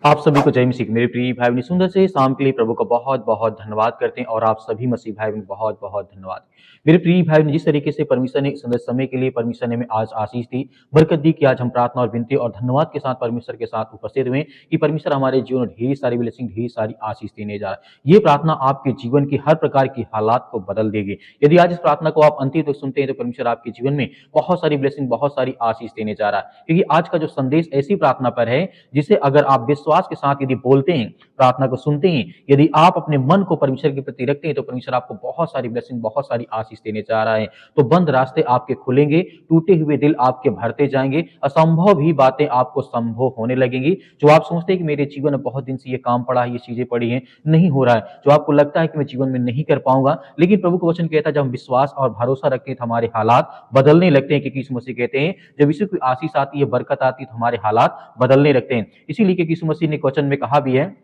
आप सभी को जय मसीह। मेरे प्रिय भाई बहन सुंदर से शाम के लिए प्रभु का बहुत बहुत धन्यवाद करते हैं और आप सभी मसीह भाई बहन बहुत बहुत धन्यवाद। मेरे प्रिय भाई बहन जिस तरीके से परमेश्वर ने सुंदर समय के लिए परमेश्वर ने हमें आज आशीष दी, बरकत दी कि आज हम प्रार्थना और विनती और धन्यवाद के साथ परमेश्वर के साथ उपस्थित हुए कि परमेश्वर हमारे जीवन में ढेर सारी ब्लेसिंग ढेर सारी आशीष देने जा रहा है। ये प्रार्थना आपके जीवन की हर प्रकार की हालात को बदल देगी। यदि आज इस प्रार्थना को आप अंतिम तक सुनते हैं तो परमेश्वर आपके जीवन में बहुत सारी ब्लेसिंग बहुत सारी आशीष देने जा रहा है, क्योंकि आज का जो संदेश ऐसी प्रार्थना पर है जिसे अगर आप विश्वास के साथ यदि बोलते हैं, प्रार्थना को सुनते हैं, यदि आप अपने मन को परमेश्वर के प्रति रखते हैं तो परमेश्वर आपको बहुत सारी ब्लेसिंग बहुत सारी आशीष देने जा रहा है। तो बंद रास्ते आपके खुलेंगे, टूटे हुए दिल आपके भरते जाएंगे, असंभव भी बातें आपको संभव होने लगेंगी। जो आप सोचते हैं कि मेरे जीवन में बहुत दिन से ये काम पड़ा है, ये चीजें पड़ी हैं, नहीं हो रहा है, जो आपको लगता है कि मैं जीवन में नहीं कर पाऊंगा, लेकिन प्रभु का वचन कहता है जब हम विश्वास और भरोसा रखते हैं तो हमारे हालात बदलने लगते हैं। क्योंकि यीशु मसीह कहते हैं जब यीशु की आशीष आती है, बरकत आती है, तो हमारे हालात बदलने लगते हैं। इसीलिए कि यीशु मसीह ने वचन में कहा भी है,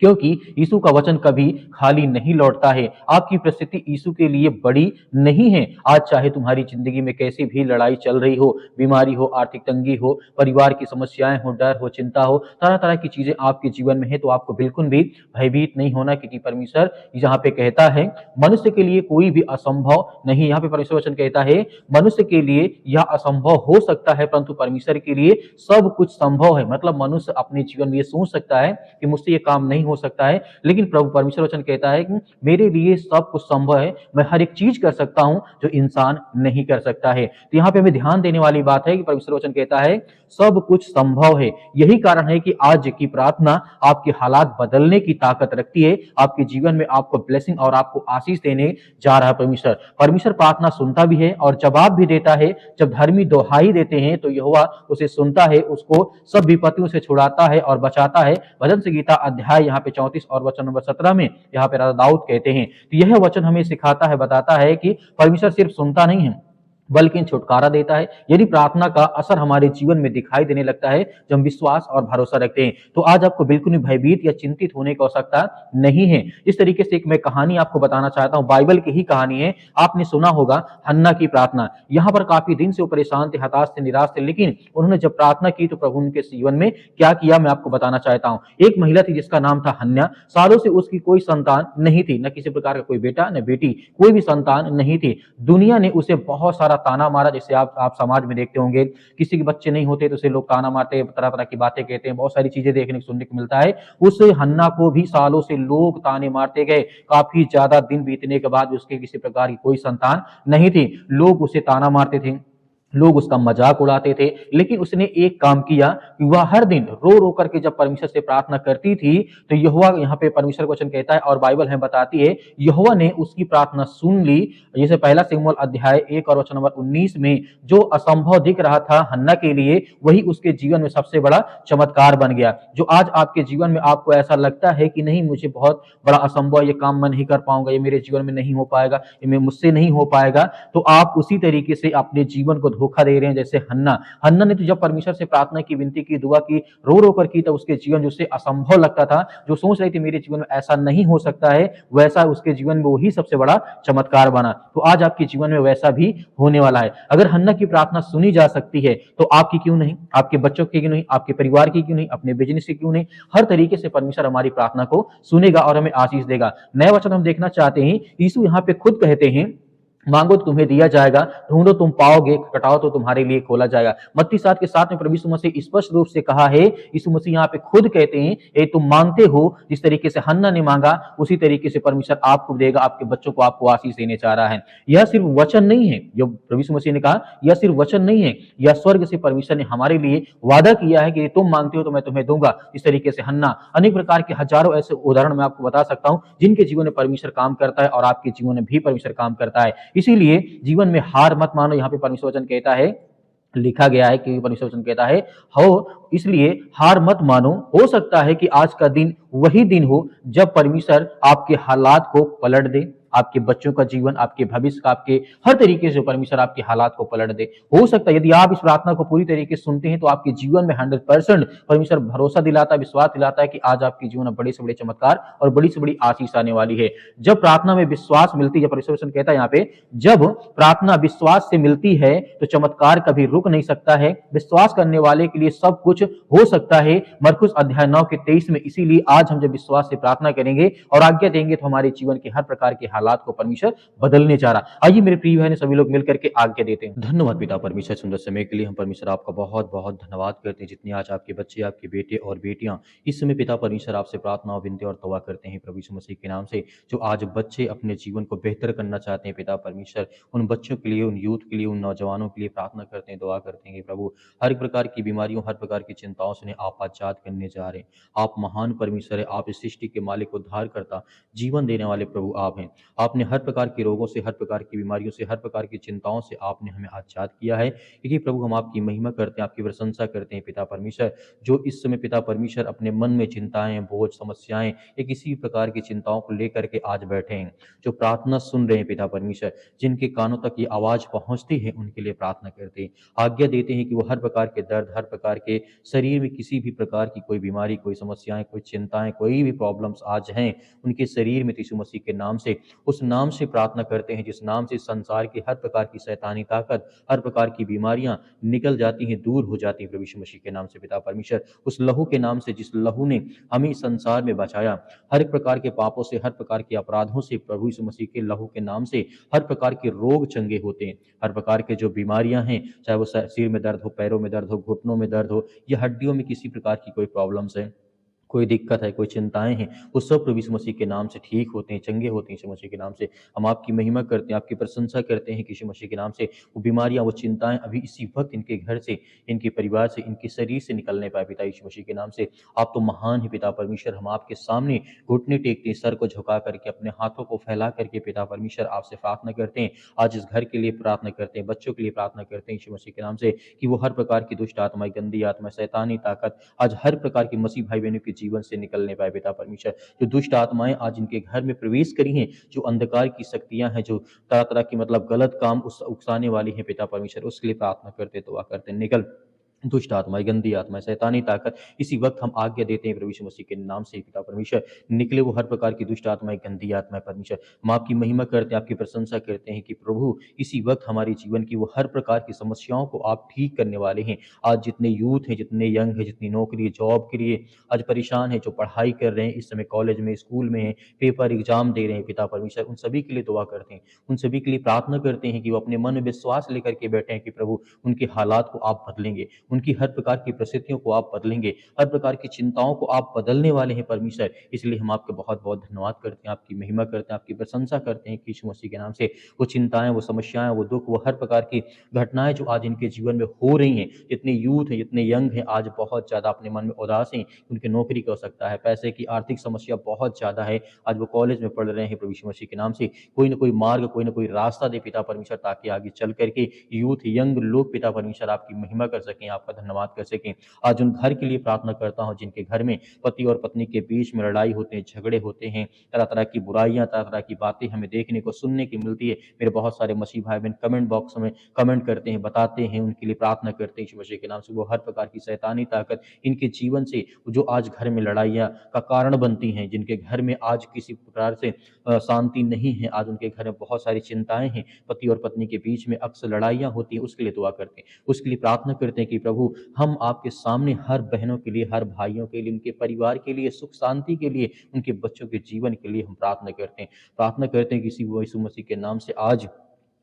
क्योंकि यीशु का वचन कभी खाली नहीं लौटता है। आपकी परिस्थिति यीशु के लिए बड़ी नहीं है। आज चाहे तुम्हारी जिंदगी में कैसी भी लड़ाई चल रही हो, बीमारी हो, आर्थिक तंगी हो, परिवार की समस्याएं हो, डर हो, चिंता हो, तरह तरह की चीजें आपके जीवन में है, तो आपको बिल्कुल भी भयभीत नहीं होना। क्योंकि परमेश्वर यहाँ पे कहता है मनुष्य के लिए कोई भी असंभव नहीं। यहाँ पे परमेश्वर वचन कहता है मनुष्य के लिए यह असंभव हो सकता है, परंतु परमेश्वर के लिए सब कुछ संभव है। मतलब मनुष्य अपने जीवन में ये सोच सकता है कि मुझसे ये काम नहीं हो सकता है, लेकिन प्रभु परमेश्वर वचन कहता है कि मेरे लिए सब कुछ संभव है, मैं हर एक चीज कर सकता हूं जो इंसान नहीं कर सकता है। तो यहाँ पे हमें ध्यान देने वाली बात है कि परमेश्वर वचन कहता है सब कुछ संभव है। यही कारण है कि आज की प्रार्थना आपके हालात बदलने की ताकत रखती है, आपके जीवन में आपको ब्लेसिंग और आपको आशीष देने जा रहा है। परमेश्वर परमेश्वर प्रार्थना सुनता भी है और जवाब भी देता है। जब धर्मी दोहाई देते हैं तो यहोवा उसे सुनता है, उसको सब विपत्तियों से छुड़ाता है और बचाता है। भजन संगीता अध्याय यहाँ पे 34 और वचन नंबर 17 में यहाँ पे राजा दाऊद कहते हैं। तो यह वचन हमें सिखाता है, बताता है कि परमेश्वर सिर्फ सुनता नहीं है बल्कि छुटकारा देता है। यदि प्रार्थना का असर हमारे जीवन में दिखाई देने लगता है जब हम विश्वास और भरोसा रखते हैं, तो आज आपको बिल्कुल भी भयभीत या चिंतित होने की आवश्यकता नहीं है। इस तरीके से एक मैं कहानी आपको बताना चाहता हूं, बाइबल की ही कहानी है। आपने सुना होगा हन्ना की प्रार्थना। यहाँ पर काफी दिन से वो परेशान थे, हताश थे, निराश थे, लेकिन उन्होंने जब प्रार्थना की तो प्रभु उनके जीवन में क्या किया मैं आपको बताना चाहता हूँ। एक महिला थी जिसका नाम था हन्ना। सालों से उसकी कोई संतान नहीं थी, न किसी प्रकार का कोई बेटा न बेटी, कोई भी संतान नहीं थी। दुनिया ने उसे बहुत सारा ताना मारा। जैसे आप समाज में देखते होंगे, किसी के बच्चे नहीं होते तो उसे लोग ताना मारते हैं, तरह तरह की बातें कहते हैं, बहुत सारी चीजें देखने को सुनने को मिलता है। उस हन्ना को भी सालों से लोग ताने मारते गए। काफी ज्यादा दिन बीतने के बाद उसके किसी प्रकार की कोई संतान नहीं थी। लोग उसे ताना मारते थे, लोग उसका मजाक उड़ाते थे, लेकिन उसने एक काम किया कि वह हर दिन रो रो करके जब परमेश्वर से प्रार्थना करती थी तो यहोवा, यहाँ पे परमेश्वर का वचन कहता है और बाइबल हमें बताती है, यहोवा ने उसकी प्रार्थना सुन ली। जैसे पहला शमूएल अध्याय 1 और वचन नंबर 19 में जो असंभव दिख रहा था हन्ना के लिए, वही उसके जीवन में सबसे बड़ा चमत्कार बन गया। जो आज आपके जीवन में आपको ऐसा लगता है कि नहीं मुझे बहुत बड़ा असंभव, ये काम मैं नहीं कर पाऊंगा, ये मेरे जीवन में नहीं हो पाएगा, ये मुझसे नहीं हो पाएगा, तो आप उसी तरीके से अपने जीवन को धोखा दे रहे हैं। जैसे हन्ना ने तो जब परमेश्वर से प्रार्थना की, विनती की, दुआ की, रो रो कर की, तब उसके जीवन जो उससे असंभव लगता था, जो सोच रही थी मेरे जीवन में ऐसा नहीं हो सकता है, वैसा उसके जीवन में वही सबसे बड़ा चमत्कार बना। तो आज आपके जीवन में वैसा भी होने वाला है। अगर हन्ना की प्रार्थना सुनी जा सकती है तो आपकी क्यों नहीं, आपके बच्चों की क्यों नहीं, आपके परिवार की क्यों नहीं, अपने बिजनेस की क्यों नहीं। हर तरीके से परमेश्वर हमारी प्रार्थना को सुनेगा और हमें आशीष देगा। नया वचन हम देखना चाहते हैं, यीशु यहाँ पे खुद कहते हैं मांगो तो तुम्हें दिया जाएगा, ढूंढो तुम पाओगे, खटखटाओ तो तुम्हारे लिए खोला जाएगा। मत्ती 7 के 7 में प्रभु यीशु मसीह स्पष्ट रूप से कहा है। यीशु मसीह यहाँ पे खुद कहते हैं ये तुम मांगते हो, जिस तरीके से हन्ना ने मांगा उसी तरीके से परमेश्वर आपको देगा, आपके बच्चों को आपको आशीष देने चाह रहा है। यह सिर्फ वचन नहीं है, जो प्रभु यीशु मसीह ने कहा यह सिर्फ वचन नहीं है, यह स्वर्ग से परमेश्वर ने हमारे लिए वादा किया है कि तुम मांगते हो तो मैं तुम्हें दूंगा। इस तरीके से हन्ना, अनेक प्रकार के हजारों ऐसे उदाहरण मैं आपको बता सकता हूं जिनके जीवन में परमेश्वर काम करता है और आपके जीवन में भी परमेश्वर काम करता है। इसीलिए जीवन में हार मत मानो। यहाँ पे परमेश्वर वचन कहता है, लिखा गया है कि परमेश्वर वचन कहता है हो, इसलिए हार मत मानो। हो सकता है कि आज का दिन वही दिन हो जब परमेश्वर आपके हालात को पलट दे, आपके बच्चों का जीवन, आपके भविष्य का, आपके हर तरीके से परमेश्वर आपके हालात को पलट दे। हो सकता है यदि आप इस प्रार्थना को पूरी तरीके से सुनते हैं तो आपके जीवन में 100% परमेश्वर भरोसा दिलाता है, विश्वास दिलाता है कि आज आपके जीवन में बड़े से बड़े चमत्कार और बड़ी से बड़ी आशीष आने वाली है। जब प्रार्थना में विश्वास मिलती है, परमेश्वर वचन कहता है यहाँ पे, जब प्रार्थना विश्वास से मिलती है तो चमत्कार कभी रुक नहीं सकता है। विश्वास करने वाले के लिए सब कुछ हो सकता है। मरकुस अध्याय 9 के 23 में, इसीलिए आज हम जब विश्वास से प्रार्थना करेंगे और आज्ञा देंगे तो हमारे जीवन के हर प्रकार के हालात को परमेश्वर बदलने जा रहा। आइए मेरे प्रिय भाई ने सभी लोग मिलकर के आज्ञा देते हैं। धन्यवाद पिता परमेश्वर सुंदर समय के लिए। हम परमेश्वर आपका बहुत बहुत धन्यवाद करते हैं जितने आज आपके बच्चे, आपके बेटे और बेटियां इस समय पिता परमेश्वर आपसे प्रार्थना और विनती और तौबा करते हैं प्रभु यीशु मसीह के नाम से। जो आज बच्चे अपने जीवन को बेहतर करना चाहते हैं पिता परमेश्वर, उन बच्चों के लिए, उन यूथ के लिए, उन नौजवानों के लिए प्रार्थना करते हैं, दुआ करते हैं प्रभु। हर प्रकार की बीमारियों, हर प्रकार की चिंताओं से आप आजाद करने जा रहे हैं। आप महान परमेश्वर है, आप इस सृष्टि के मालिक, उद्धार करता, जीवन देने वाले प्रभु आप हैं। आपने हर प्रकार के रोगों से, हर प्रकार की बीमारियों से, हर प्रकार की चिंताओं से आपने हमें आजाद किया है। क्योंकि प्रभु हम आपकी महिमा करते हैं, आपकी प्रशंसा करते हैं पिता परमेश्वर। जो इस समय पिता परमेश्वर अपने मन में चिंताएं, बोझ, समस्याएं या किसी प्रकार की चिंताओं को लेकर के आज बैठे हैं, जो प्रार्थना सुन रहे हैं पिता परमेश्वर, जिनके कानों तक ये आवाज पहुंचती है, उनके लिए प्रार्थना करते हैं। आज्ञा देते हैं कि वो हर प्रकार के दर्द, हर प्रकार के शरीर में किसी भी प्रकार की कोई बीमारी, कोई समस्याएं, कोई चिंताएं, कोई भी प्रॉब्लम्स आज हैं उनके शरीर में, यीशु मसीह के नाम से, उस नाम से प्रार्थना करते हैं जिस नाम से संसार की हर प्रकार की शैतानी ताकत, हर प्रकार की बीमारियां निकल जाती हैं, दूर हो जाती हैं प्रभु यीशु मसीह के नाम से पिता परमेश्वर। उस लहू के नाम से, जिस लहू ने हमें संसार में बचाया, हर एक प्रकार के पापों से, हर प्रकार के अपराधों से, प्रभु यीशु मसीह के लहू के नाम से हर प्रकार के रोग चंगे होते हैं। हर प्रकार के जो बीमारियां हैं, चाहे वो सिर में दर्द हो, पैरों में दर्द हो, घुटनों में दर्द हो या हड्डियों में किसी प्रकार की कोई प्रॉब्लम्स है, कोई दिक्कत है, कोई चिंताएं हैं, वो सब प्रभु यीशु मसीह के नाम से ठीक होते हैं, चंगे होते हैं यीशु मसीह के नाम से। हम आपकी महिमा करते हैं, आपकी प्रशंसा करते हैं कि यीशु मसीह के नाम से वो बीमारियां, वो चिंताएं अभी इसी वक्त इनके घर से, इनके परिवार से, इनके शरीर से निकलने पाए पिता यीशु मसीह के नाम से। आप तो महान है पिता परमेश्वर। हम आपके सामने घुटने टेकते हैं, सर को झुका करके, अपने हाथों को फैला करके पिता परमेश्वर आपसे प्रार्थना करते हैं। आज इस घर के लिए प्रार्थना करते हैं, बच्चों के लिए प्रार्थना करते हैं यीशु मसीह के नाम से कि वो हर प्रकार की दुष्ट आत्माएं, गंदी आत्मा, शैतानी ताकत आज हर प्रकार की मसीह भाई बहनों के जीवन से निकलने पाए पिता परमेश्वर। जो दुष्ट आत्माएं आज इनके घर में प्रवेश करी हैं, जो अंधकार की शक्तियां हैं, जो तरह तरह की गलत काम उकसाने वाली हैं पिता परमेश्वर, उसके लिए प्रार्थना करते, दुआ करते, निकल दुष्ट आत्माएं, गंदी आत्माएं, शैतानी ताकत इसी वक्त हम आज्ञा देते हैं प्रभु यीशु मसीह के नाम से पिता परमेश्वर, निकले वो हर प्रकार की दुष्ट आत्माएं, गंदी आत्माएं परमेश्वर। हम आपकी महिमा करते हैं, आपकी प्रशंसा करते हैं कि प्रभु इसी वक्त हमारे जीवन की वो हर प्रकार की समस्याओं को आप ठीक करने वाले हैं। आज जितने यूथ हैं, जितने यंग हैं, जितनी नौकरी, जॉब के लिए आज परेशान है, जो पढ़ाई कर रहे हैं इस समय, कॉलेज में, स्कूल में है, पेपर एग्जाम दे रहे हैं पिता परमेश्वर, उन सभी के लिए दुआ करते हैं, उन सभी के लिए प्रार्थना करते हैं कि वो अपने मन में विश्वास लेकर के बैठे हैं कि प्रभु उनके हालात को आप बदलेंगे, उनकी हर प्रकार की परिस्थितियों को आप बदलेंगे, हर प्रकार की चिंताओं को आप बदलने वाले हैं परमेश्वर। इसलिए हम आपके बहुत बहुत धन्यवाद करते हैं, आपकी महिमा करते हैं, आपकी प्रशंसा करते हैं कि यीशु मसीह के नाम से वो चिंताएं, वो समस्याएं, वो दुख, वो हर प्रकार की घटनाएं जो आज इनके जीवन में हो रही हैं, जितने यूथ हैं, जितने यंग हैं, आज बहुत ज्यादा अपने मन में उदास हैं, उनकी नौकरी की हो सकता है, पैसे की आर्थिक समस्या बहुत ज्यादा है, आज वो कॉलेज में पढ़ रहे हैं, प्रभु यीशु मसीह के नाम से कोई ना कोई मार्ग, कोई ना कोई रास्ता दे पिता परमेश्वर, ताकि आगे चल करके यूथ, यंग लोग पिता परमेश्वर आपकी महिमा कर सकें, आपका धन्यवाद कर सकें। आज उन घर के लिए प्रार्थना करता हूं जिनके घर में पति और पत्नी के बीच में लड़ाई होते हैं, झगड़े होते हैं, तरह तरह की बुराइयां, तरह तरह की बातें हमें देखने को, सुनने की मिलती है। मेरे बहुत सारे मसीह भाई बहन कमेंट बॉक्स में कमेंट करते हैं, बताते हैं, उनके लिए प्रार्थना करते हैं यीशु मसीह के नाम से। वो हर प्रकार की शैतानी ताकत इनके जीवन से जो आज घर में लड़ाइयाँ का कारण बनती हैं, जिनके घर में आज किसी प्रकार से शांति नहीं है, आज उनके घर में बहुत सारी चिंताएं हैं, पति और पत्नी के बीच में अक्सर लड़ाइयाँ होती हैं, उसके लिए दुआ करते हैं, उसके लिए प्रार्थना करते हैं कि प्रभु हम आपके सामने हर बहनों के लिए, हर भाइयों के लिए, उनके परिवार के लिए, सुख शांति के लिए, उनके बच्चों के जीवन के लिए हम प्रार्थना करते हैं किसी यीशु मसीह के नाम से आज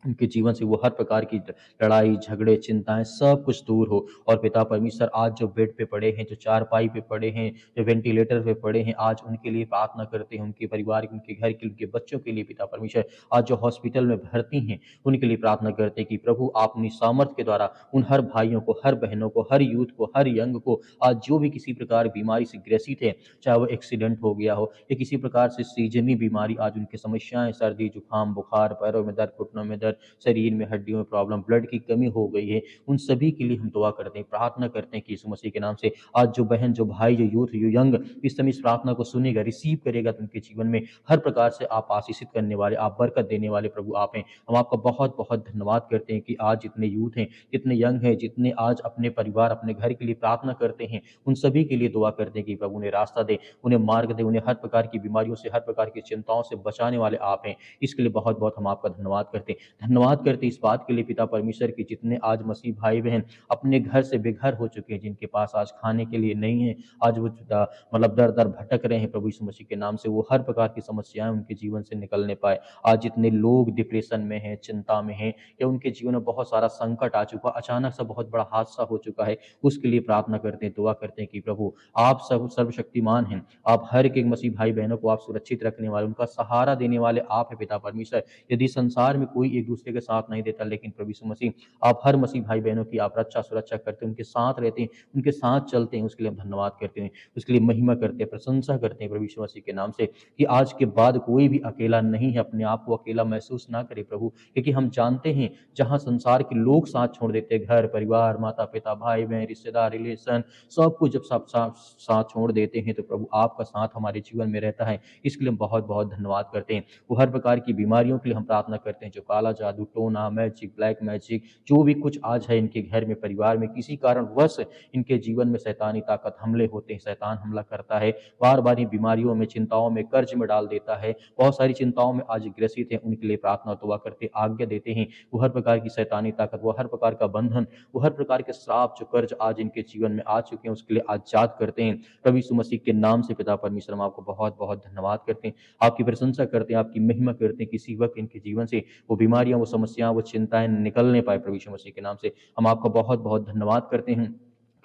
उनके जीवन से वो हर प्रकार की लड़ाई, झगड़े, चिंताएं सब कुछ दूर हो। और पिता परमेश्वर आज जो बेड पे पड़े हैं, जो चारपाई पे पड़े हैं, जो वेंटिलेटर पे पड़े हैं, आज उनके लिए प्रार्थना करते हैं, उनके परिवार, उनके घर के, उनके बच्चों के लिए पिता परमेश्वर। आज जो हॉस्पिटल में भर्ती हैं उनके लिए प्रार्थना करते हैं कि प्रभु आप अपनी सामर्थ्य के द्वारा उन हर भाइयों को, हर बहनों को, हर यूथ को, हर यंग को, आज जो भी किसी प्रकार बीमारी से ग्रसित है, चाहे वो एक्सीडेंट हो गया हो या किसी प्रकार से सीजनी बीमारी, आज उनकी समस्याएं, सर्दी, जुकाम, बुखार, पैरों में दर्द, घुटनों में दर्द, परमेश्वर, शरीर में हड्डियों में प्रॉब्लम, ब्लड की कमी हो गई है, उन सभी के लिए हम दुआ करते हैं, प्रार्थना करते हैं कि यीशु मसीह के नाम से आज जो बहन, जो भाई, जो यूथ, जो यंग इस समय इस प्रार्थना को सुनेगा, रिसीव करेगा, तो उनके जीवन में हर प्रकार से आप आशीषित करने वाले, आप बरकत देने वाले प्रभु आप हैं। हम आपका बहुत बहुत धन्यवाद करते हैं कि आज जितने यूथ हैं, जितने यंग हैं, जितने आज अपने परिवार, अपने घर के लिए प्रार्थना करते हैं, उन सभी के लिए दुआ करते हैं कि प्रभु उन्हें रास्ता दे, उन्हें मार्ग दे, उन्हें हर प्रकार की बीमारियों से, हर प्रकार की चिंताओं से बचाने वाले आप हैं। इसके लिए बहुत बहुत हम आपका धन्यवाद करते हैं। धन्यवाद करते इस बात के लिए पिता परमेश्वर की, जितने आज मसीह भाई बहन अपने घर से बेघर हो चुके हैं, जिनके पास आज खाने के लिए नहीं है, आज वो मतलब दर दर भटक रहे हैं, प्रभु यीशु मसीह के नाम से वो हर प्रकार की समस्याएं उनके जीवन से निकलने पाए। आज जितने लोग डिप्रेशन में हैं, चिंता में हैं, या उनके जीवन में बहुत सारा संकट आ चुका, अचानक सा बहुत बड़ा हादसा हो चुका है, उसके लिए प्रार्थना करते हैं, दुआ करते हैं कि प्रभु आप सब सर्वशक्तिमान हैं, आप हर एक मसीह भाई बहनों को आप सुरक्षित रखने वाले, उनका सहारा देने वाले आप हैं पिता परमेश्वर। यदि संसार में कोई एक दूसरे के साथ नहीं देता, लेकिन प्रभु यीशु मसीह आप हर मसीह भाई बहनों की आप रक्षा सुरक्षा करते हैं, उनके साथ रहते हैं, उनके साथ चलते हैं, उसके लिए हम धन्यवाद करते हैं, उसके लिए महिमा करते हैं, प्रशंसा करते हैं प्रभु यीशु मसीह के नाम से, कि आज के बाद कोई भी अकेला नहीं है, अपने आप को अकेला महसूस ना करे प्रभु, क्योंकि हम जानते हैं जहां संसार के लोग साथ छोड़ देते हैं, घर परिवार, माता पिता, भाई बहन, रिश्तेदार, रिलेशन, सब कुछ जब सब साथ छोड़ देते हैं, तो प्रभु आपका साथ हमारे जीवन में रहता है। इसके लिए हम बहुत बहुत धन्यवाद करते हैं। वो हर प्रकार की बीमारियों के लिए हम प्रार्थना करते हैं, जो काला जादू, टोना, मैजिक, ब्लैक मैजिक, जो भी कुछ आज है इनके घर में, परिवार में, किसी कारणवश इनके जीवन में शैतानी ताकत हमले होते हैं, शैतान हमला करता है, बार बार इन बीमारियों में, चिंताओं में, कर्ज में डाल देता है, बहुत सारी चिंताओं में आज ग्रसित है, उनके लिए प्रार्थना दुआ करते, आज्ञा देते हैं, वो हर प्रकार की शैतानी ताकत, वो हर प्रकार का बंधन, वो हर प्रकार के श्राप, जो कर्ज आज इनके जीवन में आ चुके हैं, उसके लिए आजाद करते हैं प्रभु यीशु मसीह के नाम से। पिता परमेश्वर हम आपको बहुत बहुत धन्यवाद करते हैं, आपकी प्रशंसा करते हैं, आपकी महिमा करते हैं, किसी वक्त इनके जीवन से वो बीमारियां, वो समस्याएं, वो चिंताएं निकलने पाए प्रभु यीशु मसीह के नाम से। हम आपका बहुत बहुत धन्यवाद करते हैं।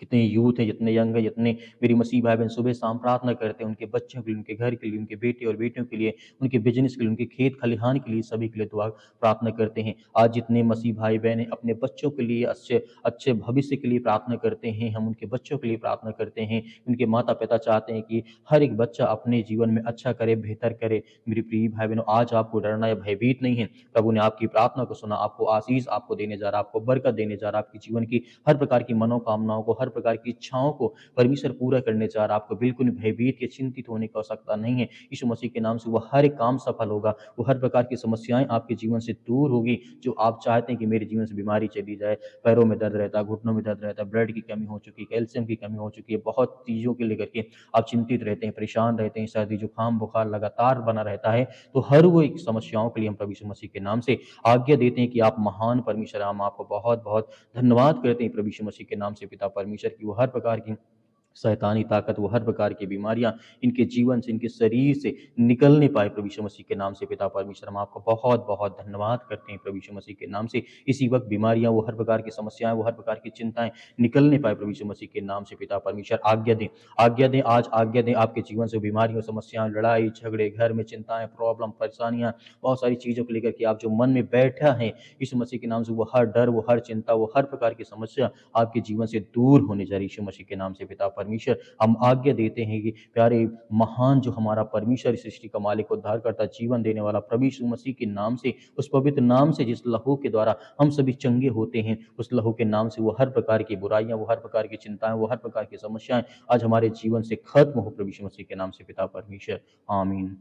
कितने यूथ हैं, जितने यंग हैं, जितने मेरी मसीह भाई बहन सुबह शाम प्रार्थना करते हैं, उनके बच्चों के लिए, उनके घर के लिए, उनके बेटे और बेटियों के लिए, उनके बिजनेस के लिए, उनके खेत खलिहान के लिए, सभी के लिए दुआ प्रार्थना करते हैं। आज जितने मसीह भाई बहन अपने बच्चों के लिए अच्छे अच्छे भविष्य के लिए प्रार्थना करते हैं, हम उनके बच्चों के लिए प्रार्थना करते हैं। उनके माता पिता चाहते हैं कि हर एक बच्चा अपने जीवन में अच्छा करे, बेहतर करे। मेरी प्रिय भाई बहनों, आज आपको डरना या भयभीत नहीं है। प्रभु ने आपकी प्रार्थना को सुना, आपको आशीष आपको देने जा रहा, आपको बरकत देने जा रहा, आपकी जीवन की हर प्रकार की मनोकामनाओं को, हर प्रकार की इच्छाओं को परमेश्वर पूरा करने जा रहा। आपको बिल्कुल भयभीत या चिंतित होने की आवश्यकता नहीं है। यीशु मसीह के नाम से वो हर एक काम सफल होगा, वो हर प्रकार की समस्याएं आपके जीवन से दूर होगी। जो आप चाहते हैं कि मेरे जीवन से बीमारी चली जाए, पैरों में दर्द रहता है, घुटनों में दर्द रहता है, ब्लड की कमी हो चुकी है, कैल्शियम की कमी हो चुकी है, बहुत चीज़ों को लेकर के आप चिंतित रहते हैं, परेशान रहते हैं, सर्दी जुकाम बुखार लगातार बना रहता है, तो हर वो एक समस्याओं के लिए हम प्रभु यीशु मसीह के नाम से आज्ञा देते हैं कि आप महान परमेश्वर, हम आपको बहुत बहुत धन्यवाद करते हैं प्रभु यीशु मसीह के नाम से पिता परमेश्वर की वो हर प्रकार की शैतानी ताकत, वो हर प्रकार की बीमारियां इनके जीवन से, इनके शरीर से निकलने पाए प्रभु यीशु मसीह के नाम से। पिता परमेश्वर हम आपको बहुत बहुत धन्यवाद करते हैं प्रभु यीशु मसीह के नाम से। इसी वक्त बीमारियां, वो हर प्रकार की समस्याएं, वो हर प्रकार की चिंताएं निकलने पाए प्रभु यीशु मसीह के नाम से। पिता परमेश्वर आज्ञा दें, आज्ञा दें, आज आज्ञा दें आपके जीवन से बीमारियों, समस्याएं, लड़ाई झगड़े, घर में चिंताएं, प्रॉब्लम, परेशानियां, बहुत सारी चीज़ों को लेकर के आप जो मन में बैठा है यीशु मसीह के नाम से, वो हर डर, वो हर चिंता, वो हर प्रकार की समस्या आपके जीवन से दूर होने जा रही यीशु मसीह के नाम से। पिता परमेश्वर हम आज्ञा देते हैं कि प्यारे महान जो हमारा परमेश्वर, सृष्टि का मालिक, उद्धार करता, जीवन देने वाला प्रभु यीशु मसीह के नाम से, उस पवित्र नाम से, जिस लहू के द्वारा हम सभी चंगे होते हैं, उस लहू के नाम से वो हर प्रकार की बुराइयां, वो हर प्रकार की चिंताएं, वो हर प्रकार की समस्याएं आज हमारे जीवन से खत्म हो प्रभु यीशु मसीह के नाम से। पिता परमेश्वर आमीन।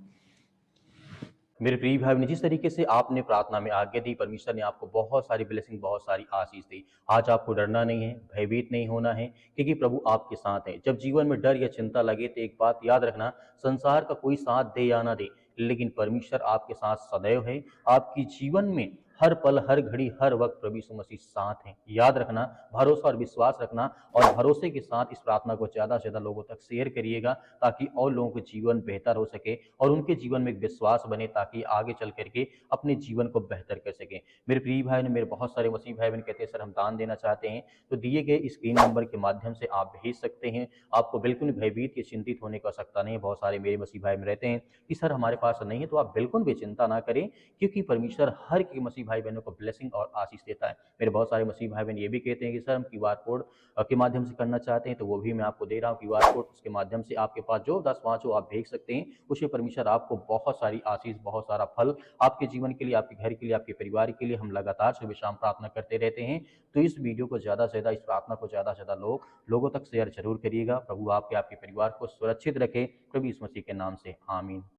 मेरे प्रिय भाई बहन, जिस तरीके से आपने प्रार्थना में आज्ञा दी, परमेश्वर ने आपको बहुत सारी ब्लेसिंग, बहुत सारी आशीष दी। आज आपको डरना नहीं है, भयभीत नहीं होना है, क्योंकि प्रभु आपके साथ है। जब जीवन में डर या चिंता लगे तो एक बात याद रखना, संसार का कोई साथ दे या ना दे, लेकिन परमेश्वर आपके साथ सदैव है। आपकी जीवन में हर पल, हर घड़ी, हर वक्त प्रभु यीशु मसीह साथ हैं। याद रखना, भरोसा और विश्वास रखना, और भरोसे के साथ इस प्रार्थना को ज़्यादा से ज़्यादा लोगों तक शेयर करिएगा, ताकि और लोगों का जीवन बेहतर हो सके और उनके जीवन में एक विश्वास बने, ताकि आगे चल करके अपने जीवन को बेहतर कर सकें। मेरे प्रिय भाई ने, मेरे बहुत सारे मसीह भाई बहन कहते हैं सर हम दान देना चाहते हैं, तो दिए गए स्क्रीन नंबर के माध्यम से आप भेज सकते हैं। आपको बिल्कुल भयभीत या चिंतित होने की आवश्यकता नहीं है। बहुत सारे मेरे मसीह भाई में रहते हैं कि सर हमारे पास नहीं है, तो आप बिल्कुल भी चिंता ना करें, क्योंकि परमेश्वर हर एक मसीह भाई बहनों को ब्लेसिंग और आशीष देता है। मेरे बहुत सारे मसीह भाई बहन ये भी कहते हैं कि सर हम क्यूआर कोड के माध्यम से करना चाहते हैं, तो वो भी मैं आपको दे रहा हूँ क्यूआर कोड। उसके माध्यम से आपके पास जो 10-5 हो आप भेज सकते हैं। उसमें परमेश्वर आपको बहुत सारी आशीष, बहुत सारा फल आपके जीवन के लिए, आपके घर के लिए, आपके परिवार के लिए हम लगातार सुबह शाम प्रार्थना करते रहते हैं। तो इस वीडियो को ज़्यादा से ज़्यादा, इस प्रार्थना को ज़्यादा से ज़्यादा लोगों तक शेयर जरूर करिएगा। प्रभु आपके परिवार को सुरक्षित रखे। प्रभु यीशु मसीह के नाम से आमीन।